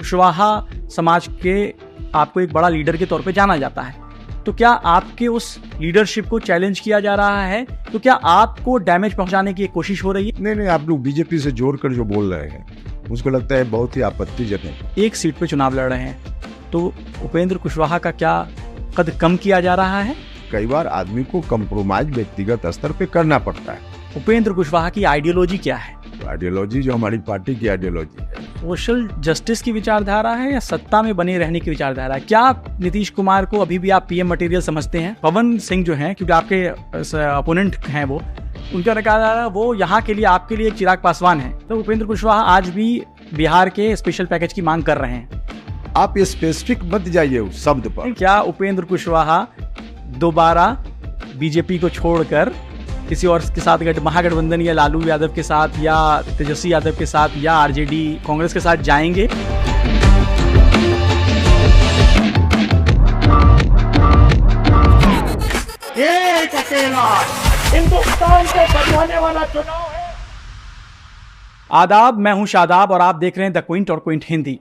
कुशवाहा समाज के आपको एक बड़ा लीडर के तौर पे जाना जाता है, तो क्या आपके उस लीडरशिप को चैलेंज किया जा रहा है? तो क्या आपको डैमेज पहुंचाने की कोशिश हो रही है? नहीं, आप लोग बीजेपी से जोड़कर जो बोल रहे हैं मुझको लगता है बहुत ही आपत्तिजनक है। एक सीट पे चुनाव लड़ रहे हैं, तो उपेंद्र कुशवाहा का क्या कद कम किया जा रहा है? कई बार आदमी को कंप्रोमाइज व्यक्तिगत स्तर पे करना पड़ता है। उपेंद्र कुशवाहा की आइडियोलॉजी क्या है? आइडियोलॉजी जो हमारी पार्टी की आइडियोलॉजी है, सोशल जस्टिस की विचारधारा है या सत्ता में बने रहने की विचारधारा है? क्या नीतीश कुमार को अभी भी आप पीएम मटेरियल समझते हैं? पवन सिंह जो हैं, क्योंकि आपके अपोनेंट हैं वो, उनका कहा वो यहाँ के लिए आपके लिए एक चिराग पासवान है, तो उपेंद्र कुशवाहा आज भी बिहार के स्पेशल पैकेज की मांग कर रहे हैं। आप ये स्पेसिफिक मत जाइए उस शब्द पर। क्या उपेंद्र कुशवाहा दोबारा बीजेपी को छोड़कर किसी और के साथ महागठबंधन या लालू यादव के साथ या तेजस्वी यादव के साथ या आरजेडी कांग्रेस के साथ जाएंगे? एक अकेला हिंदुस्तान को बचाने वाला चुनाव है। आदाब, मैं हूं शादाब और आप देख रहे हैं द क्विंट और क्विंट हिंदी।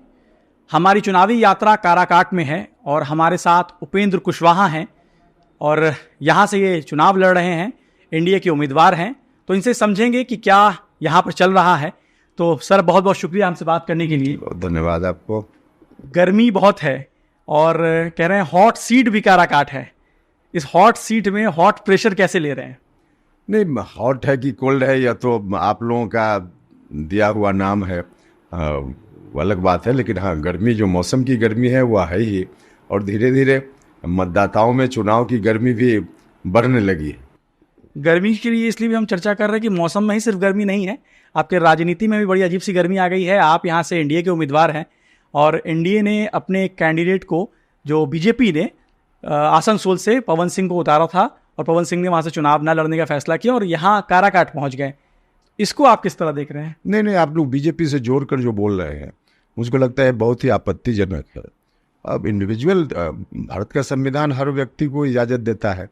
हमारी चुनावी यात्रा काराकाट में है और हमारे साथ उपेंद्र कुशवाहा हैं और यहाँ से ये चुनाव लड़ रहे हैं, एनडीए के उम्मीदवार हैं, तो इनसे समझेंगे कि क्या यहाँ पर चल रहा है। तो सर, बहुत बहुत शुक्रिया हमसे बात करने के लिए। धन्यवाद आपको। गर्मी बहुत है और कह रहे हैं हॉट सीट भी काराकाट है। इस हॉट सीट में हॉट प्रेशर कैसे ले रहे हैं? नहीं, हॉट है कि कोल्ड है या तो आप लोगों का दिया हुआ नाम है, वो अलग बात है, लेकिन हाँ, गर्मी जो मौसम की गर्मी है वो है ही, और धीरे धीरे मतदाताओं में चुनाव की गर्मी भी बढ़ने लगी है। गर्मी के लिए इसलिए भी हम चर्चा कर रहे हैं कि मौसम में ही सिर्फ गर्मी नहीं है, आपके राजनीति में भी बड़ी अजीब सी गर्मी आ गई है। आप यहाँ से एनडीए के उम्मीदवार हैं और एनडीए ने अपने कैंडिडेट को, जो बीजेपी ने आसनसोल से पवन सिंह को उतारा था और पवन सिंह ने वहाँ से चुनाव न लड़ने का फैसला किया और यहाँ काराकाट पहुँच गए। इसको आप किस तरह देख रहे हैं? नहीं, आप लोग बीजेपी से जोड़कर जो बोल रहे हैं मुझको लगता है बहुत ही आपत्तिजनक है। अब इंडिविजुअल, भारत का संविधान हर व्यक्ति को इजाज़त देता है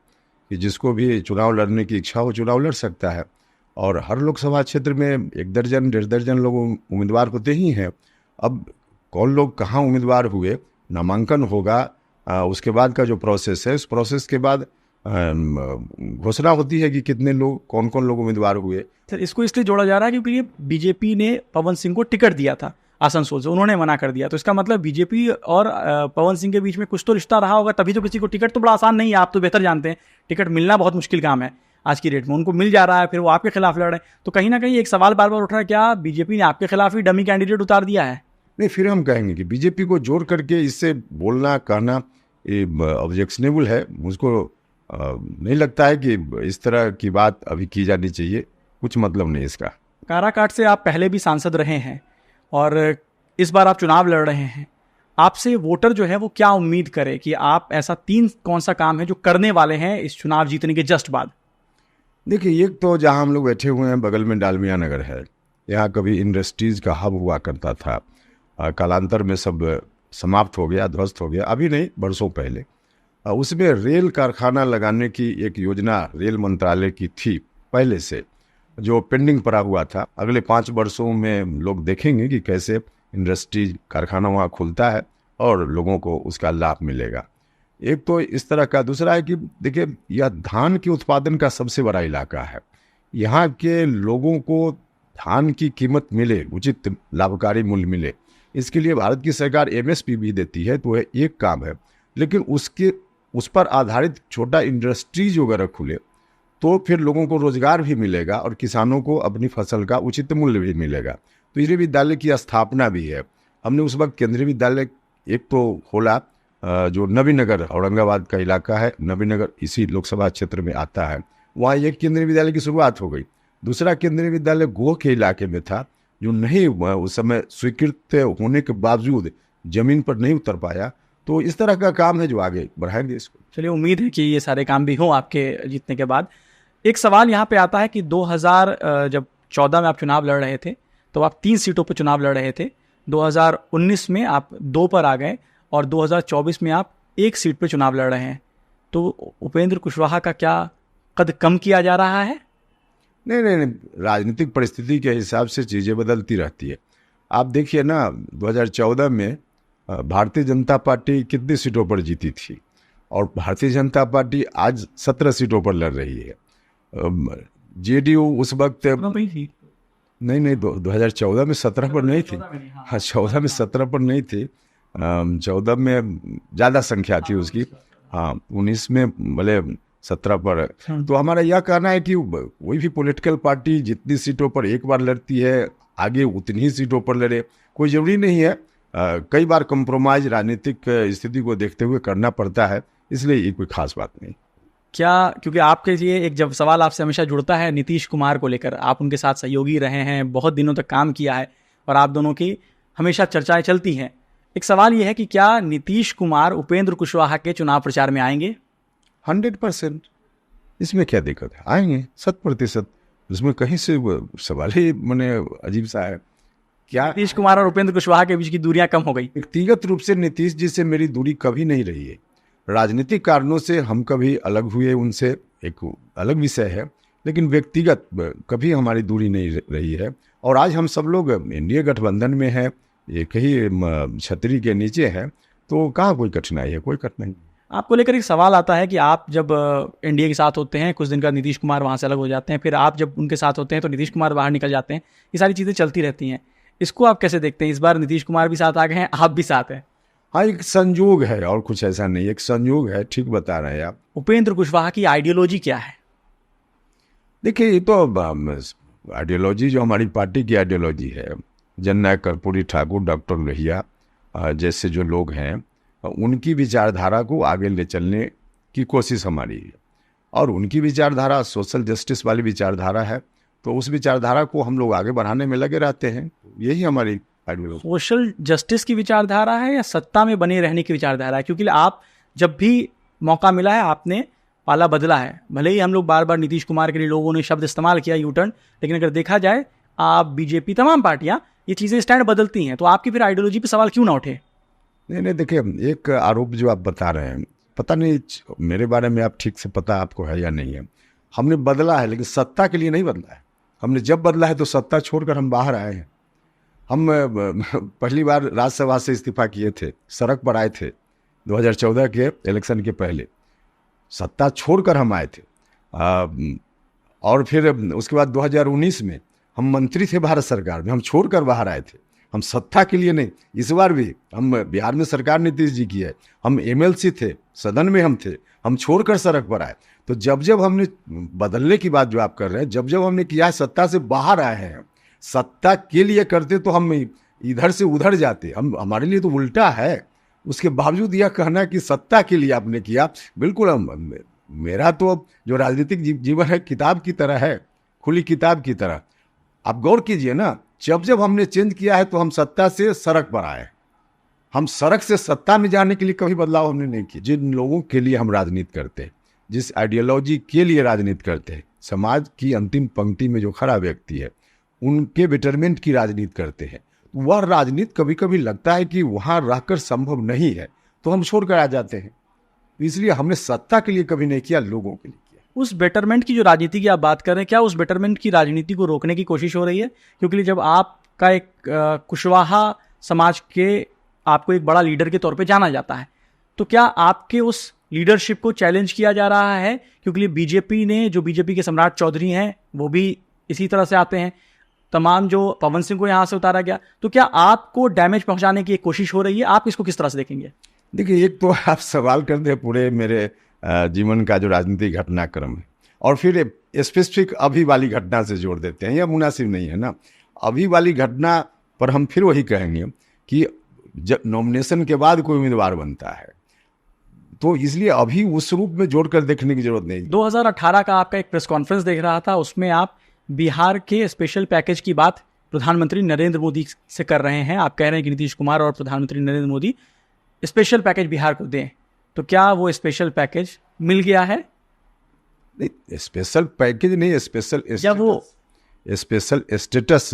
कि जिसको भी चुनाव लड़ने की इच्छा हो चुनाव लड़ सकता है, और हर लोकसभा क्षेत्र में 1 दर्जन 1.5 दर्जन लोग उम्मीदवार होते ही हैं। अब कौन लोग कहाँ उम्मीदवार हुए, नामांकन होगा, उसके बाद का जो प्रोसेस है, उस प्रोसेस के बाद घोषणा होती है कि कितने लोग, कौन कौन लोग उम्मीदवार हुए। सर, इसको इसलिए जोड़ा जा रहा है क्योंकि बीजेपी ने पवन सिंह को टिकट दिया था आसनसोल से, उन्होंने मना कर दिया, तो इसका मतलब बीजेपी और पवन सिंह के बीच में कुछ तो रिश्ता रहा होगा, तभी तो किसी को टिकट तो बड़ा आसान नहीं है, आप तो बेहतर जानते हैं, टिकट मिलना बहुत मुश्किल काम है आज की डेट में। उनको मिल जा रहा है, फिर वो आपके खिलाफ लड़ रहे हैं, तो कहीं ना कहीं एक सवाल बार बार उठ रहा है, क्या बीजेपी ने आपके खिलाफ ही डमी कैंडिडेट उतार दिया है? नहीं, फिर हम कहेंगे कि बीजेपी को जोड़ करके इससे बोलना कहना ये ऑब्जेक्शनेबल है। मुझको नहीं लगता है कि इस तरह की बात अभी की जानी चाहिए, कुछ मतलब नहीं इसका। काराकाट से आप पहले भी सांसद रहे हैं और इस बार आप चुनाव लड़ रहे हैं, आपसे वोटर जो है वो क्या उम्मीद करे कि आप ऐसा कौन सा काम है जो करने वाले हैं इस चुनाव जीतने के जस्ट बाद? देखिए, एक तो जहां हम लोग बैठे हुए हैं बगल में डालमिया नगर है, यहाँ कभी इंडस्ट्रीज का हब हुआ करता था, कालांतर में सब समाप्त हो गया, ध्वस्त हो गया, अभी नहीं, बरसों पहले। उसमें रेल कारखाना लगाने की एक योजना रेल मंत्रालय की थी पहले से, जो पेंडिंग पड़ा हुआ था। अगले 5 वर्षों में लोग देखेंगे कि कैसे इंडस्ट्री कारखाना वहाँ खुलता है और लोगों को उसका लाभ मिलेगा। एक तो इस तरह का। दूसरा है कि देखिए, यह धान के उत्पादन का सबसे बड़ा इलाका है। यहाँ के लोगों को धान की कीमत मिले, उचित लाभकारी मूल्य मिले, इसके लिए भारत की सरकार एमएसपी भी देती है, तो वह एक काम है। लेकिन उस पर आधारित छोटा इंडस्ट्रीज वगैरह खुले तो फिर लोगों को रोजगार भी मिलेगा और किसानों को अपनी फसल का उचित मूल्य भी मिलेगा। तो केंद्रीय विद्यालय की स्थापना भी है। हमने उस वक्त केंद्रीय विद्यालय एक तो खोला, जो नवीनगर औरंगाबाद का इलाका है, नवीनगर इसी लोकसभा क्षेत्र में आता है, वहाँ एक केंद्रीय विद्यालय की शुरुआत हो गई। दूसरा केंद्रीय विद्यालय गोह के इलाके में था, जो नहीं उस समय स्वीकृत होने के बावजूद जमीन पर नहीं उतर पाया। तो इस तरह का काम है जो आगे बढ़ाएंगे इसको। चलिए, उम्मीद है कि ये सारे काम भी हों आपके जीतने के बाद। एक सवाल यहाँ पे आता है कि 2014 में आप चुनाव लड़ रहे थे तो आप 3 सीटों पर चुनाव लड़ रहे थे, 2019 में आप 2 पर आ गए और 2024 में आप 1 सीट पर चुनाव लड़ रहे हैं। तो उपेंद्र कुशवाहा का क्या कद कम किया जा रहा है? नहीं, राजनीतिक परिस्थिति के हिसाब से चीज़ें बदलती रहती है। आप देखिए ना, 2014 में भारतीय जनता पार्टी कितनी सीटों पर जीती थी, और भारतीय जनता पार्टी आज 17 सीटों पर लड़ रही है। जेडीयू उस वक्त नहीं 2014 में 17 पर नहीं थी। हाँ, 14 में 17 पर नहीं थी, 14 में ज़्यादा संख्या थी उसकी। हाँ, 19 में भले 17 पर। तो हमारा यह कहना है कि कोई भी पॉलिटिकल पार्टी जितनी सीटों पर एक बार लड़ती है, आगे उतनी ही सीटों पर लड़े, कोई ज़रूरी नहीं है। कई बार कंप्रोमाइज राजनीतिक स्थिति को देखते हुए करना पड़ता है, इसलिए ये कोई खास बात नहीं। क्या, क्योंकि आपके लिए एक जब सवाल आपसे हमेशा जुड़ता है नीतीश कुमार को लेकर, आप उनके साथ सहयोगी रहे हैं, बहुत दिनों तक काम किया है और आप दोनों की हमेशा चर्चाएं चलती हैं। एक सवाल ये है कि क्या नीतीश कुमार उपेंद्र कुशवाहा के चुनाव प्रचार में आएंगे? 100%। इसमें क्या दिक्कत है, आएंगे 100%। इसमें कहीं से सवाल ही मैंने अजीब सा है। क्या नीतीश कुमार और उपेंद्र कुशवाहा के बीच की दूरियां कम हो गई? व्यक्तिगत रूप से नीतीश जी से मेरी दूरी कभी नहीं रही है। राजनीतिक कारणों से हम कभी अलग हुए, उनसे एक अलग विषय है, लेकिन व्यक्तिगत कभी हमारी दूरी नहीं रही है। और आज हम सब लोग एनडीए गठबंधन में हैं, एक ही छतरी के नीचे हैं, तो कहाँ कोई कठिनाई है? कोई कठिनाई। आपको लेकर एक सवाल आता है कि आप जब एनडीए के साथ होते हैं, कुछ दिन का नीतीश कुमार वहाँ से अलग हो जाते हैं, फिर आप जब उनके साथ होते हैं तो नीतीश कुमार बाहर निकल जाते हैं, ये सारी चीज़ें चलती रहती हैं। इसको आप कैसे देखते हैं? इस बार नीतीश कुमार भी साथ आ गए हैं, आप भी साथ हैं। हाँ, एक संयोग है और कुछ ऐसा नहीं, एक संयोग है। ठीक बता रहे हैं आप। उपेंद्र कुशवाहा की आइडियोलॉजी क्या है? देखिए, ये तो आइडियोलॉजी जो हमारी पार्टी की आइडियोलॉजी है, जननायक कर्पूरी ठाकुर, डॉक्टर लोहिया जैसे जो लोग हैं, उनकी विचारधारा को आगे ले चलने की कोशिश हमारी है। और उनकी विचारधारा सोशल जस्टिस वाली विचारधारा है, तो उस विचारधारा को हम लोग आगे बढ़ाने में लगे रहते हैं। यही हमारी आइडियोलॉजी। सोशल जस्टिस की विचारधारा है या सत्ता में बने रहने की विचारधारा है? क्योंकि आप जब भी मौका मिला है आपने पाला बदला है। भले ही हम लोग बार बार नीतीश कुमार के लिए लोगों ने शब्द इस्तेमाल किया यूटर्न, लेकिन अगर देखा जाए आप बीजेपी, तमाम पार्टियां ये चीज़ें स्टैंड बदलती हैं, तो आपकी फिर आइडियोलॉजी पे सवाल क्यों ना उठे? नहीं, देखिए, एक आरोप जो आप बता रहे हैं, पता नहीं मेरे बारे में आप ठीक से पता आपको है या नहीं है। हमने बदला है, लेकिन सत्ता के लिए नहीं बदला है। हमने जब बदला है तो सत्ता छोड़कर हम बाहर आए हैं। हम पहली बार राज्यसभा से इस्तीफा किए थे, सड़क पर आए थे 2014 के इलेक्शन के पहले, सत्ता छोड़कर हम आए थे। और फिर उसके बाद 2019 में हम मंत्री थे भारत सरकार में, हम छोड़कर बाहर आए थे। हम सत्ता के लिए नहीं। इस बार भी हम बिहार में सरकार नीतीश जी की है, हम एमएलसी थे, सदन में हम थे, हम छोड़कर सड़क पर आए। तो जब जब हमने बदलने की बात जो आप कर रहे हैं, जब जब हमने किया है, सत्ता से बाहर आए हैं। सत्ता के लिए करते तो हम इधर से उधर जाते, हमारे लिए तो उल्टा है। उसके बावजूद यह कहना कि सत्ता के लिए आपने किया, बिल्कुल मेरा तो जो राजनीतिक जीवन है किताब की तरह है, खुली किताब की तरह। आप गौर कीजिए ना, जब जब हमने चेंज किया है तो हम सत्ता से सड़क पर आए। हम सड़क से सत्ता में जाने के लिए कभी बदलाव हमने नहीं किया। जिन लोगों के लिए हम राजनीति करते हैं, जिस आइडियोलॉजी के लिए राजनीति करते हैं, समाज की अंतिम पंक्ति में जो खड़ा व्यक्ति है, उनके बेटरमेंट की राजनीति करते हैं, वह राजनीति कभी कभी लगता है कि वहाँ रहकर संभव नहीं है, तो हम छोड़कर आ जाते हैं। इसलिए हमने सत्ता के लिए कभी नहीं किया, लोगों के लिए किया। उस बेटरमेंट की जो राजनीति की आप बात कर रहे हैं, क्या उस बेटरमेंट की राजनीति को रोकने की कोशिश हो रही है? क्योंकि जब आपका एक कुशवाहा समाज के आपको एक बड़ा लीडर के तौर पे जाना जाता है, तो क्या आपके उस लीडरशिप को चैलेंज किया जा रहा है? क्योंकि बीजेपी ने, जो बीजेपी के सम्राट चौधरी हैं, वो भी इसी तरह से आते हैं, तमाम जो पवन सिंह को यहाँ से उतारा गया, तो क्या आपको डैमेज पहुंचाने की एक कोशिश हो रही है? आप इसको किस तरह से देखेंगे? देखिए, एक तो आप सवाल करते हैं पूरे मेरे जीवन का जो राजनीतिक घटनाक्रम है, और फिर स्पेसिफिक अभी वाली घटना से जोड़ देते हैं। यह मुनासिब नहीं है ना। अभी वाली घटना पर हम फिर वही कहेंगे कि जब नॉमिनेशन के बाद कोई उम्मीदवार बनता है, तो इसलिए अभी उस रूप में जोड़कर देखने की जरूरत नहीं। 2018 का आपका एक प्रेस कॉन्फ्रेंस देख रहा था, उसमें आप बिहार के स्पेशल पैकेज की बात प्रधानमंत्री नरेंद्र मोदी से कर रहे हैं। आप कह रहे हैं कि नीतीश कुमार और प्रधानमंत्री नरेंद्र मोदी स्पेशल पैकेज बिहार को दें, तो क्या वो स्पेशल पैकेज मिल गया है? नहीं, स्पेशल पैकेज नहीं, स्पेशल या वो स्पेशल स्टेटस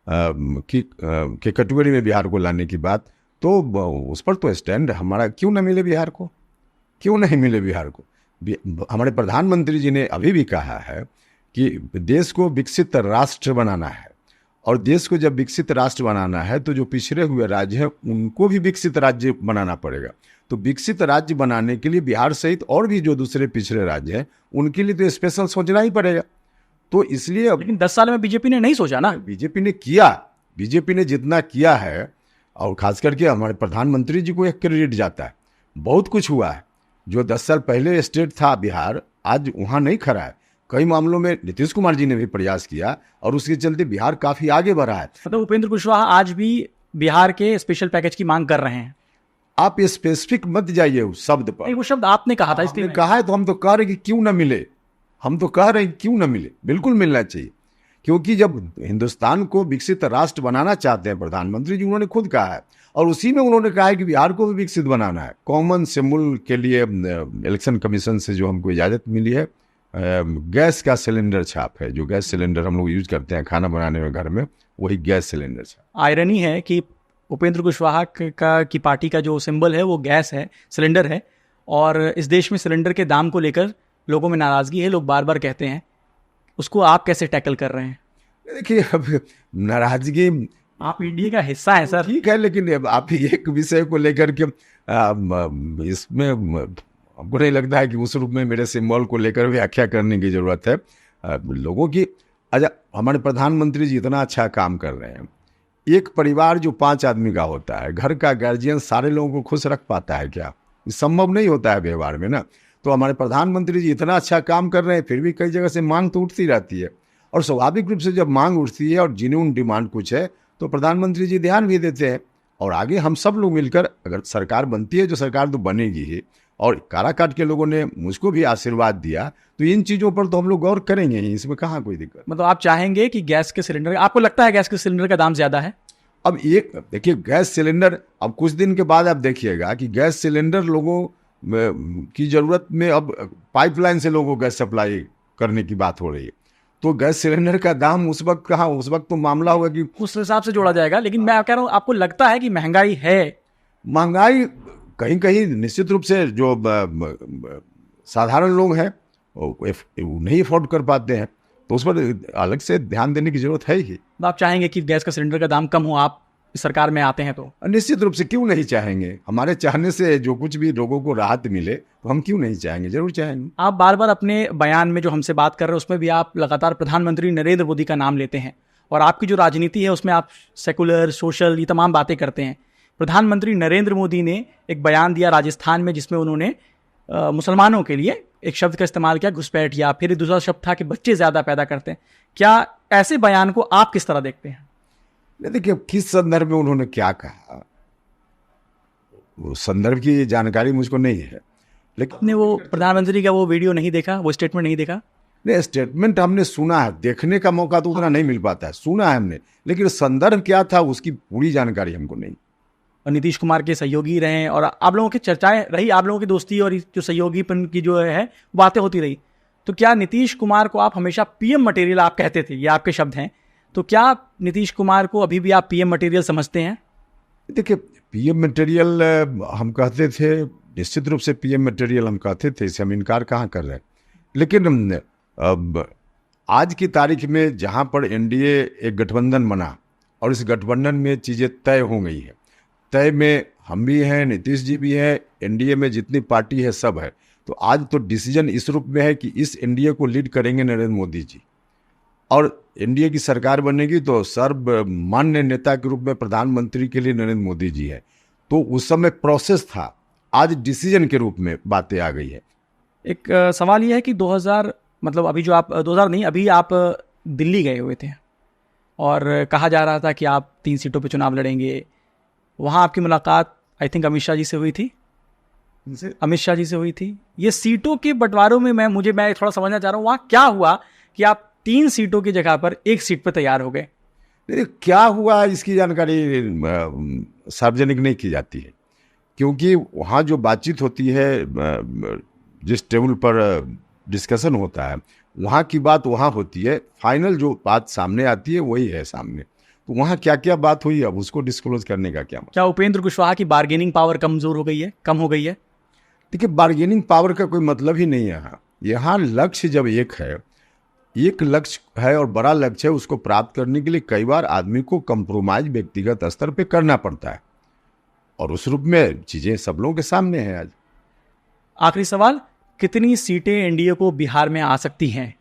की के कैटेगरी में बिहार को लाने की बात, तो उस पर तो स्टैंड हमारा। क्यों ना मिले बिहार को? क्यों नहीं मिले बिहार को? हमारे प्रधानमंत्री जी ने अभी भी कहा है कि देश को विकसित राष्ट्र बनाना है, और देश को जब विकसित राष्ट्र बनाना है तो जो पिछड़े हुए राज्य हैं उनको भी विकसित राज्य बनाना पड़ेगा। तो विकसित राज्य बनाने के लिए बिहार सहित और भी जो दूसरे पिछड़े राज्य हैं उनके लिए तो स्पेशल सोचना ही पड़ेगा। तो इसलिए अब लेकिन 10 साल में बीजेपी ने नहीं सोचा ना। बीजेपी ने किया, बीजेपी ने जितना किया है, और खास करके हमारे प्रधानमंत्री जी को एक क्रेडिट जाता है। बहुत कुछ हुआ है। जो 10 साल पहले स्टेट था बिहार, आज वहाँ नहीं खड़ा है। कई मामलों में नीतीश कुमार जी ने भी प्रयास किया और उसके चलते बिहार काफी आगे बढ़ा है। मतलब उपेंद्र कुशवाहा आज भी बिहार के स्पेशल पैकेज की मांग कर रहे हैं। आप ये स्पेसिफिक मत जाइए उस शब्द पर। नहीं, वो शब्द आपने कहा था, इसलिए आपने कहा है तो हम तो कह रहे हैं कि क्यों ना मिले, हम तो कह रहे हैं क्यों ना मिले, बिल्कुल मिलना चाहिए। क्योंकि जब हिंदुस्तान को विकसित राष्ट्र बनाना चाहते हैं प्रधानमंत्री जी, उन्होंने खुद कहा है और उसी में उन्होंने कहा है कि बिहार को भी विकसित बनाना है। कॉमन सिंबल के लिए इलेक्शन कमीशन से जो हमको इजाज़त मिली है, गैस का सिलेंडर छाप है। जो गैस सिलेंडर हम लोग यूज करते हैं खाना बनाने में घर में, वही गैस सिलेंडर छाप। आयरनी है कि उपेंद्र कुशवाहा की पार्टी का जो सिंबल है वो गैस है, सिलेंडर है, और इस देश में सिलेंडर के दाम को लेकर लोगों में नाराज़गी है। लोग बार बार कहते हैं, उसको आप कैसे टैकल कर रहे हैं? देखिए, अब नाराजगी, आप इंडिया का हिस्सा है सर। ठीक है, लेकिन अब आप एक विषय को लेकर के इसमें हमको नहीं लगता है कि उस रूप में मेरे सिंबल को लेकर व्याख्या करने की जरूरत है। लोगों की, अच्छा, हमारे प्रधानमंत्री जी इतना अच्छा काम कर रहे हैं। एक परिवार जो 5 आदमी का होता है, घर का गार्जियन सारे लोगों को खुश रख पाता है क्या? संभव नहीं होता है व्यवहार में ना। तो हमारे प्रधानमंत्री जी इतना अच्छा काम कर रहे हैं, फिर भी कई जगह से मांग तो उठती रहती है। और स्वाभाविक रूप से जब मांग उठती है और जेन्युइन डिमांड कुछ है तो प्रधानमंत्री जी ध्यान भी देते हैं। और आगे हम सब लोग मिलकर, अगर सरकार बनती है, जो सरकार तो बनेगी ही, और काराकाट के लोगों ने मुझको भी आशीर्वाद दिया, तो इन चीज़ों पर तो हम लोग गौर करेंगे ही, इसमें कहाँ कोई दिक्कत। मतलब आप चाहेंगे कि गैस के सिलेंडर, आपको लगता है गैस के सिलेंडर का दाम ज़्यादा है? अब एक देखिए, गैस सिलेंडर, अब कुछ दिन के बाद आप देखिएगा कि गैस सिलेंडर लोगों की ज़रूरत में, अब पाइपलाइन से लोगों को गैस सप्लाई करने की बात हो रही है। तो गैस सिलेंडर का दाम उस वक्त कहाँ, उस वक्त तो मामला होगा कि उस हिसाब से जोड़ा जाएगा। लेकिन मैं कह रहा हूँ, आपको लगता है कि महंगाई है? महंगाई कहीं कहीं निश्चित रूप से जो साधारण लोग हैं वो नहीं अफोर्ड कर पाते हैं, तो उस पर अलग से ध्यान देने की जरूरत है ही। तो आप चाहेंगे कि गैस का सिलेंडर का दाम कम हो, आप इस सरकार में आते हैं तो? निश्चित रूप से, क्यों नहीं चाहेंगे? हमारे चाहने से जो कुछ भी लोगों को राहत मिले तो हम क्यों नहीं चाहेंगे, जरूर चाहेंगे। आप बार बार अपने बयान में जो हमसे बात कर रहे हैं उसमें भी आप लगातार प्रधानमंत्री नरेंद्र मोदी का नाम लेते हैं, और आपकी जो राजनीति है उसमें आप सेकुलर, सोशल, ये तमाम बातें करते हैं। प्रधानमंत्री नरेंद्र मोदी ने एक बयान दिया राजस्थान में, जिसमें उन्होंने मुसलमानों के लिए एक शब्द का इस्तेमाल किया, घुसपैठिया, फिर दूसरा शब्द था कि बच्चे ज़्यादा पैदा करते हैं। क्या ऐसे बयान को आप किस तरह देखते हैं? देखिए, किस संदर्भ में उन्होंने क्या कहा, वो संदर्भ की जानकारी मुझको नहीं है। लेकिन आपने वो प्रधानमंत्री का वो वीडियो नहीं देखा, वो स्टेटमेंट नहीं देखा? नहीं, स्टेटमेंट हमने सुना है, देखने का मौका तो उतना नहीं मिल पाता है, सुना है हमने, लेकिन संदर्भ क्या था उसकी पूरी जानकारी हमको नहीं। और नीतीश कुमार के सहयोगी रहे, और आप लोगों की चर्चाएं रही, आप लोगों की दोस्ती और जो सहयोगीपन की जो है बातें होती रही। तो क्या नीतीश कुमार को आप हमेशा पीएम मटेरियल आप कहते थे, ये आपके शब्द हैं, तो क्या नीतीश कुमार को अभी भी आप पीएम मटेरियल समझते हैं? देखिए, पीएम मटेरियल हम कहते थे, निश्चित रूप से पीएम मटेरियल हम कहते थे, इसे हम इनकार कहाँ कर रहे हैं। लेकिन अब आज की तारीख में जहाँ पर एनडीए एक गठबंधन बना और इस गठबंधन में चीज़ें तय हो गई है, तय में हम भी हैं, नीतीश जी भी हैं, एनडीए में जितनी पार्टी है सब है, तो आज तो डिसीजन इस रूप में है कि इस एनडीए को लीड करेंगे नरेंद्र मोदी जी, और एनडीए की सरकार बनेगी तो सर्वमान्य नेता के रूप में प्रधानमंत्री के लिए नरेंद्र मोदी जी है। तो उस समय प्रोसेस था, आज डिसीजन के रूप में बातें आ गई है। एक सवाल यह है कि 2000, मतलब अभी जो आप 2000 नहीं, अभी आप दिल्ली गए हुए थे और कहा जा रहा था कि आप 3 सीटों पे चुनाव लड़ेंगे। वहाँ आपकी मुलाकात आई थिंक अमित शाह जी से हुई थी, अमित शाह जी से हुई थी। ये सीटों के बंटवारों में मैं थोड़ा समझना चाह रहा हूँ, वहाँ क्या हुआ कि आप 3 सीटों की जगह पर 1 सीट पर तैयार हो गए? क्या हुआ इसकी जानकारी सार्वजनिक नहीं की जाती है, क्योंकि वहाँ जो बातचीत होती है, जिस टेबल पर डिस्कशन होता है, वहाँ की बात वहाँ होती है, फाइनल जो बात सामने आती है वही है सामने। तो वहाँ क्या क्या बात हुई, अब उसको डिस्क्लोज करने का क्या मतलब? क्या उपेंद्र कुशवाहा की बार्गेनिंग पावर कमजोर हो गई है, कम हो गई है? देखिए, बार्गेनिंग पावर का कोई मतलब ही नहीं है यहाँ लक्ष्य जब एक है, एक लक्ष्य है और बड़ा लक्ष्य है, उसको प्राप्त करने के लिए कई बार आदमी को कंप्रोमाइज व्यक्तिगत स्तर पे करना पड़ता है, और उस रूप में चीजें सब लोगों के सामने हैं आज। आखिरी सवाल, कितनी सीटें एनडीए को बिहार में आ सकती हैं?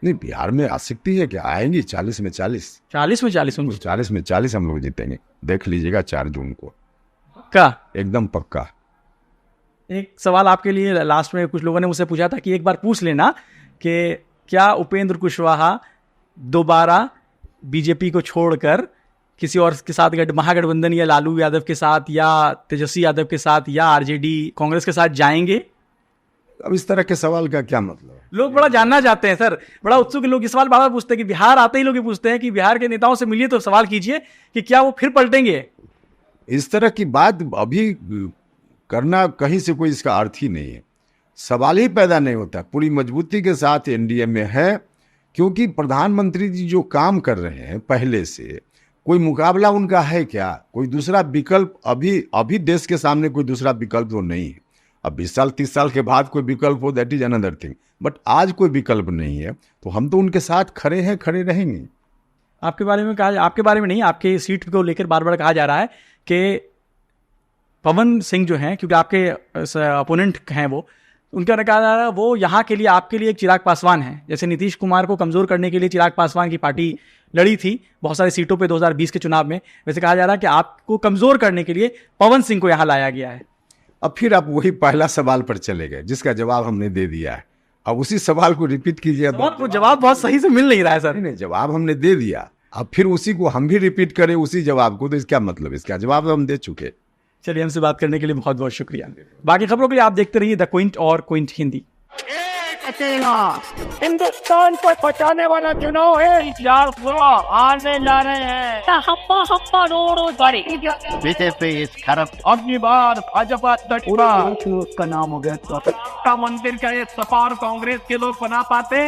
नहीं, बिहार में आ सकती है क्या, आएंगी 40 में 40। 40 में 40 40 में 40 हम लोग जीतेंगे, देख लीजिएगा 4 जून को, का एकदम पक्का। एक सवाल आपके लिए लास्ट में, कुछ लोगों ने मुझसे पूछा था कि एक बार पूछ लेना कि क्या उपेंद्र कुशवाहा दोबारा बीजेपी को छोड़कर किसी और के साथ महागठबंधन या लालू यादव के साथ या तेजस्वी यादव के साथ या आरजेडी कांग्रेस के साथ जाएंगे? अब इस तरह के सवाल का क्या मतलब है? लोग बड़ा जानना चाहते हैं सर, बड़ा उत्सुक लोग इस सवाल बार बार पूछते हैं कि बिहार आते ही लोग ये पूछते हैं कि बिहार के नेताओं से मिलिए तो सवाल कीजिए कि क्या वो फिर पलटेंगे। इस तरह की बात अभी करना कहीं से कोई इसका अर्थ ही नहीं है, सवाल ही पैदा नहीं होता। पूरी मजबूती के साथ एनडीए में है, क्योंकि प्रधानमंत्री जी जो काम कर रहे हैं पहले से, कोई मुकाबला उनका है क्या? कोई दूसरा विकल्प अभी देश के सामने कोई दूसरा विकल्प तो नहीं है। अब 20 साल 30 साल के बाद कोई विकल्प हो, that is another thing, but आज कोई विकल्प नहीं है, तो हम तो उनके साथ खड़े हैं, खड़े रहेंगे। आपके बारे में कहा, आपके बारे में नहीं, आपके सीट को लेकर बार बार कहा जा रहा है कि पवन सिंह जो हैं, क्योंकि आपके अपोनेंट हैं वो, उनका कहा जा रहा है वो यहाँ के लिए आपके लिए एक चिराग पासवान है। जैसे नीतीश कुमार को कमज़ोर करने के लिए चिराग पासवान की पार्टी लड़ी थी बहुत सारी सीटों पे 2020 के चुनाव में, वैसे कहा जा रहा है कि आपको कमज़ोर करने के लिए पवन सिंह को यहाँ लाया गया है। अब फिर आप वही पहला सवाल पर चले गए जिसका जवाब हमने दे दिया है, अब उसी सवाल को रिपीट कीजिए। जवाब बहुत सही से मिल नहीं रहा है सर। नहीं, जवाब हमने दे दिया, अब फिर उसी को हम भी रिपीट करें उसी जवाब को, तो इसका मतलब, इसका जवाब हम दे चुके। चलिए, हमसे बात करने के लिए बहुत बहुत शुक्रिया। बाकी खबरों के लिए आप देखते रहिए द क्विंट और क्विंट हिंदी। हिंदुस्तान को बचाने वाला चुनाव है, आने जा रहे हैं हप्पा रोड बीजेपी इस खरब। अगली बार भाजपा का नाम हो गया, मंदिर का एक सपा और कांग्रेस के लोग बना पाते।